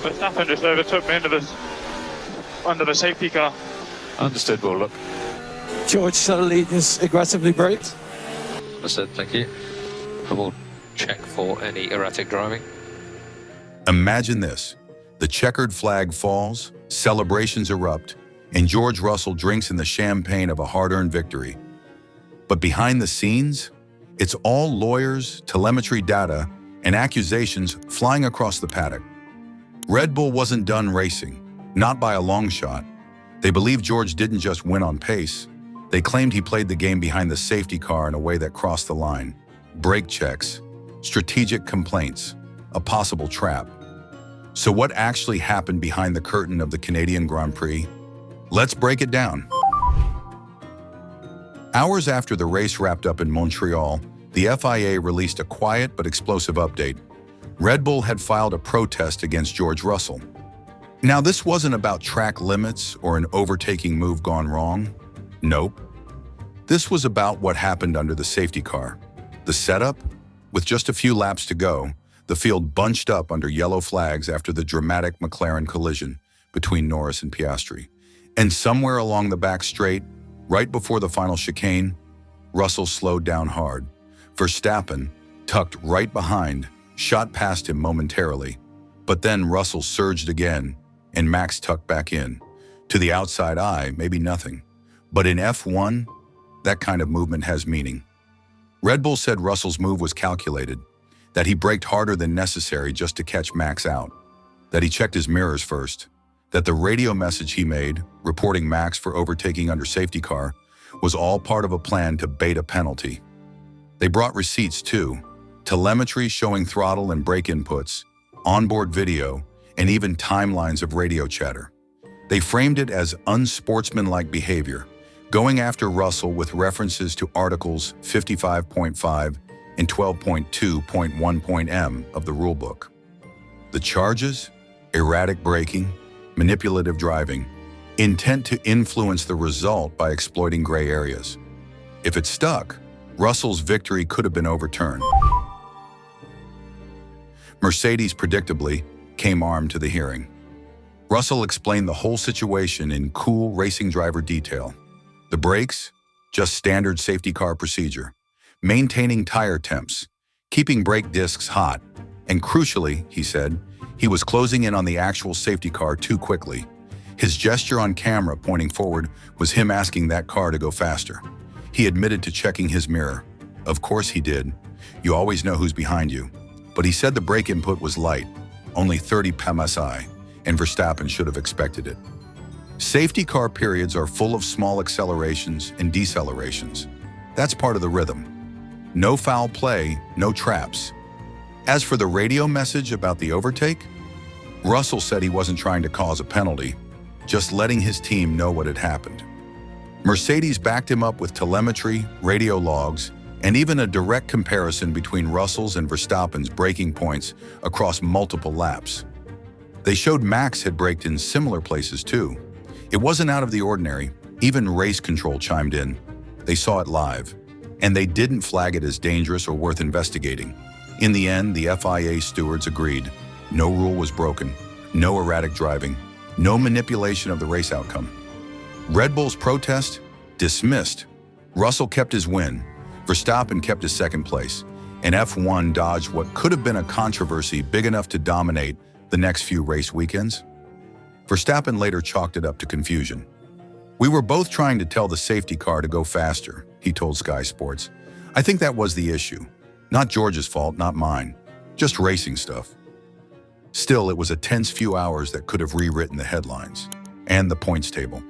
Verstappen just overtook me under the safety car. Understood, well, look. George suddenly just aggressively braked. Understood, thank you. I will check for any erratic driving. Imagine this. The checkered flag falls, celebrations erupt, and George Russell drinks in the champagne of a hard-earned victory. But behind the scenes, it's all lawyers, telemetry data, and accusations flying across the paddock. Red Bull wasn't done racing, not by a long shot. They believe George didn't just win on pace. They claimed he played the game behind the safety car in a way that crossed the line. Brake checks, strategic complaints, a possible trap. So what actually happened behind the curtain of the Canadian Grand Prix? Let's break it down. Hours after the race wrapped up in Montreal, the FIA released a quiet but explosive update. Red Bull had filed a protest against George Russell. Now, this wasn't about track limits or an overtaking move gone wrong. Nope. This was about what happened under the safety car. The setup? With just a few laps to go, the field bunched up under yellow flags after the dramatic McLaren collision between Norris and Piastri. And somewhere along the back straight, right before the final chicane, Russell slowed down hard. Verstappen, tucked right behind, shot past him momentarily. But then Russell surged again, and Max tucked back in. To the outside eye, maybe nothing. But in F1, that kind of movement has meaning. Red Bull said Russell's move was calculated, that he braked harder than necessary just to catch Max out, that he checked his mirrors first, that the radio message he made, reporting Max for overtaking under safety car, was all part of a plan to bait a penalty. They brought receipts too, telemetry showing throttle and brake inputs, onboard video, and even timelines of radio chatter. They framed it as unsportsmanlike behavior, going after Russell with references to Articles 55.5 and 12.2.1.m of the rulebook. The charges? Erratic braking, manipulative driving, intent to influence the result by exploiting gray areas. If it stuck, Russell's victory could have been overturned. Mercedes, predictably, came armed to the hearing. Russell explained the whole situation in cool racing driver detail. The brakes? Just standard safety car procedure. Maintaining tire temps, keeping brake discs hot, and crucially, he said, he was closing in on the actual safety car too quickly. His gesture on camera pointing forward was him asking that car to go faster. He admitted to checking his mirror. Of course he did. You always know who's behind you. But he said the brake input was light, only 30 psi, and Verstappen should have expected it. Safety car periods are full of small accelerations and decelerations. That's part of the rhythm. No foul play, no traps. As for the radio message about the overtake, Russell said he wasn't trying to cause a penalty, just letting his team know what had happened. Mercedes backed him up with telemetry, radio logs, and even a direct comparison between Russell's and Verstappen's braking points across multiple laps. They showed Max had braked in similar places too. It wasn't out of the ordinary. Even race control chimed in. They saw it live, and they didn't flag it as dangerous or worth investigating. In the end, the FIA stewards agreed. No rule was broken, no erratic driving, no manipulation of the race outcome. Red Bull's protest? Dismissed. Russell kept his win. Verstappen kept his second place, and F1 dodged what could have been a controversy big enough to dominate the next few race weekends. Verstappen later chalked it up to confusion. "We were both trying to tell the safety car to go faster," he told Sky Sports. "I think that was the issue. Not George's fault, not mine. Just racing stuff." Still, it was a tense few hours that could have rewritten the headlines and the points table.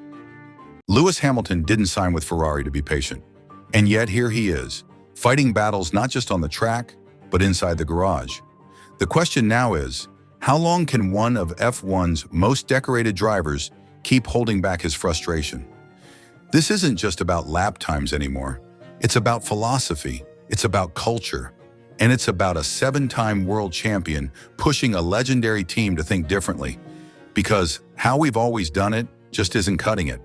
Lewis Hamilton didn't sign with Ferrari to be patient. And yet here he is, fighting battles not just on the track, but inside the garage. The question now is, how long can one of F1's most decorated drivers keep holding back his frustration? This isn't just about lap times anymore. It's about philosophy, it's about culture, and it's about a 7-time world champion pushing a legendary team to think differently, because how we've always done it just isn't cutting it.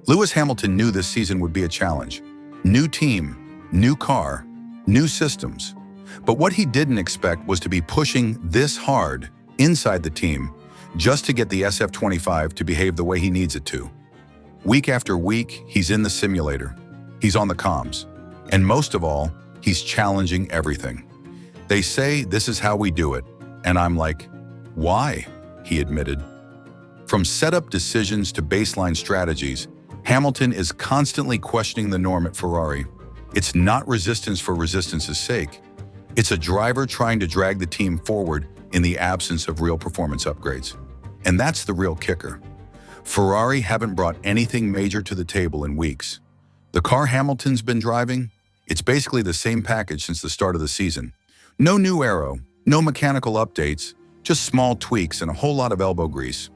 Lewis Hamilton knew this season would be a challenge. New team, new car, new systems. But what he didn't expect was to be pushing this hard inside the team just to get the SF25 to behave the way he needs it to. Week after week, he's in the simulator, he's on the comms, and most of all, he's challenging everything. They say this is how we do it, and I'm like, why? He admitted. From setup decisions to baseline strategies, Hamilton is constantly questioning the norm at Ferrari. It's not resistance for resistance' sake. It's a driver trying to drag the team forward in the absence of real performance upgrades. And that's the real kicker. Ferrari haven't brought anything major to the table in weeks. The car Hamilton's been driving, it's basically the same package since the start of the season. No new aero, no mechanical updates, just small tweaks and a whole lot of elbow grease.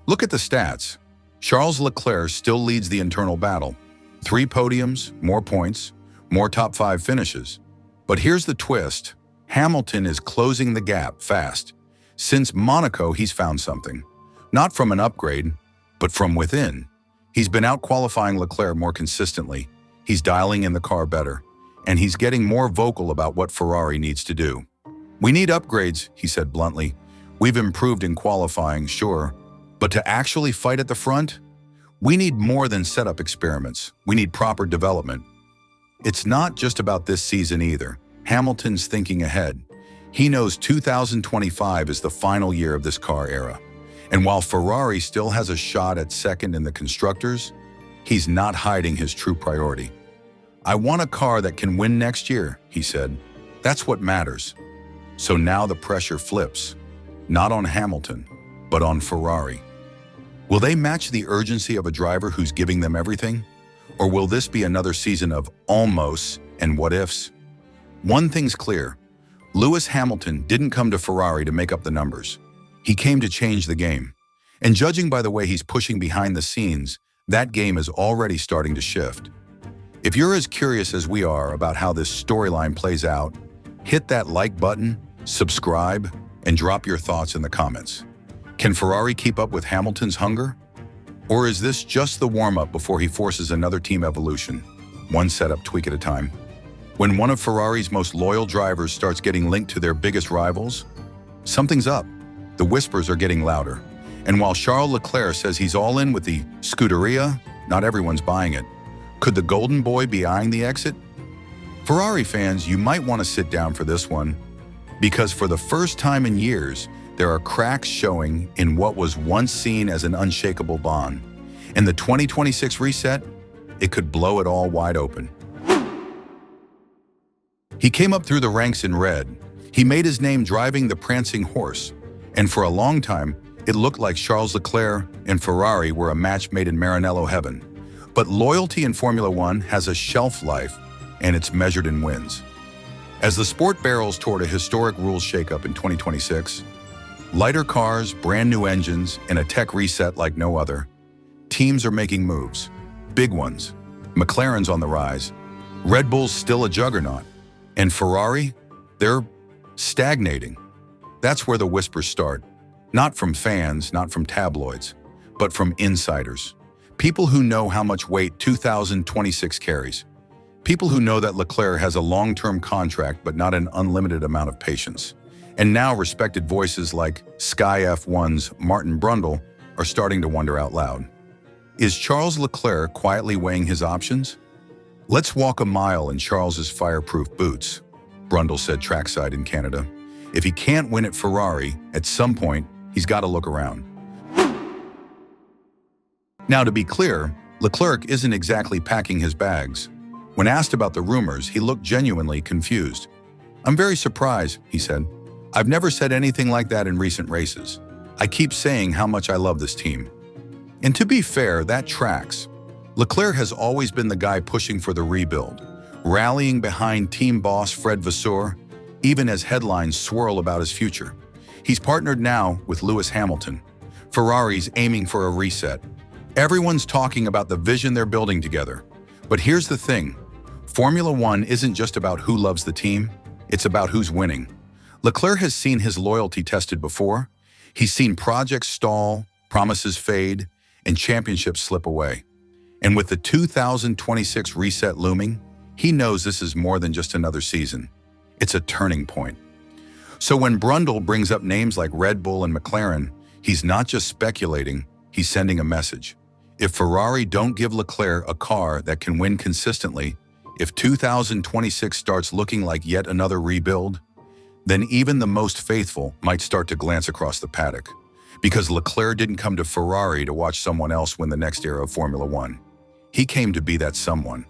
Look at the stats. Charles Leclerc still leads the internal battle. 3 podiums, more points, more top 5 finishes. But here's the twist. Hamilton is closing the gap fast. Since Monaco, he's found something. Not from an upgrade, but from within. He's been out-qualifying Leclerc more consistently. He's dialing in the car better. And he's getting more vocal about what Ferrari needs to do. We need upgrades, he said bluntly. We've improved in qualifying, sure. But to actually fight at the front, we need more than setup experiments. We need proper development. It's not just about this season either. Hamilton's thinking ahead. He knows 2025 is the final year of this car era. And while Ferrari still has a shot at second in the constructors, he's not hiding his true priority. I want a car that can win next year, he said. That's what matters. So now the pressure flips, not on Hamilton, but on Ferrari. Will they match the urgency of a driver who's giving them everything? Or will this be another season of almost and what ifs? One thing's clear. Lewis Hamilton didn't come to Ferrari to make up the numbers. He came to change the game. And judging by the way he's pushing behind the scenes, that game is already starting to shift. If you're as curious as we are about how this storyline plays out, hit that like button, subscribe, and drop your thoughts in the comments. Can Ferrari keep up with Hamilton's hunger? Or is this just the warm-up before he forces another team evolution, one setup tweak at a time? When one of Ferrari's most loyal drivers starts getting linked to their biggest rivals, something's up. The whispers are getting louder. And while Charles Leclerc says he's all in with the Scuderia, not everyone's buying it. Could the Golden Boy be eyeing the exit? Ferrari fans, you might want to sit down for this one, because for the first time in years, there are cracks showing in what was once seen as an unshakable bond. In the 2026 reset, it could blow it all wide open. He came up through the ranks in red. He made his name driving the prancing horse. And for a long time, it looked like Charles Leclerc and Ferrari were a match made in Maranello heaven. But loyalty in Formula One has a shelf life, and it's measured in wins. As the sport barrels toward a historic rules shakeup in 2026, lighter cars, brand new engines, and a tech reset like no other, teams are making moves. Big ones. McLaren's on the rise. Red Bull's still a juggernaut. And Ferrari, they're stagnating. That's where the whispers start. Not from fans, not from tabloids, but from insiders. People who know how much weight 2026 carries. People who know that Leclerc has a long-term contract but not an unlimited amount of patience. And now respected voices like Sky F1's Martin Brundle are starting to wonder out loud. Is Charles Leclerc quietly weighing his options? Let's walk a mile in Charles's fireproof boots, Brundle said trackside in Canada. If he can't win at Ferrari, at some point, he's got to look around. Now, to be clear, Leclerc isn't exactly packing his bags. When asked about the rumors, he looked genuinely confused. "I'm very surprised," he said. "I've never said anything like that in recent races. I keep saying how much I love this team." And to be fair, that tracks. Leclerc has always been the guy pushing for the rebuild, rallying behind team boss Fred Vasseur, even as headlines swirl about his future. He's partnered now with Lewis Hamilton. Ferrari's aiming for a reset. Everyone's talking about the vision they're building together. But here's the thing. Formula One isn't just about who loves the team, it's about who's winning. Leclerc has seen his loyalty tested before. He's seen projects stall, promises fade, and championships slip away. And with the 2026 reset looming, He knows this is more than just another season. It's a turning point. So when Brundle brings up names like Red Bull and McLaren, he's not just speculating, he's sending a message. If Ferrari don't give Leclerc a car that can win consistently, if 2026 starts looking like yet another rebuild, then even the most faithful might start to glance across the paddock. Because Leclerc didn't come to Ferrari to watch someone else win the next era of Formula One. He came to be that someone.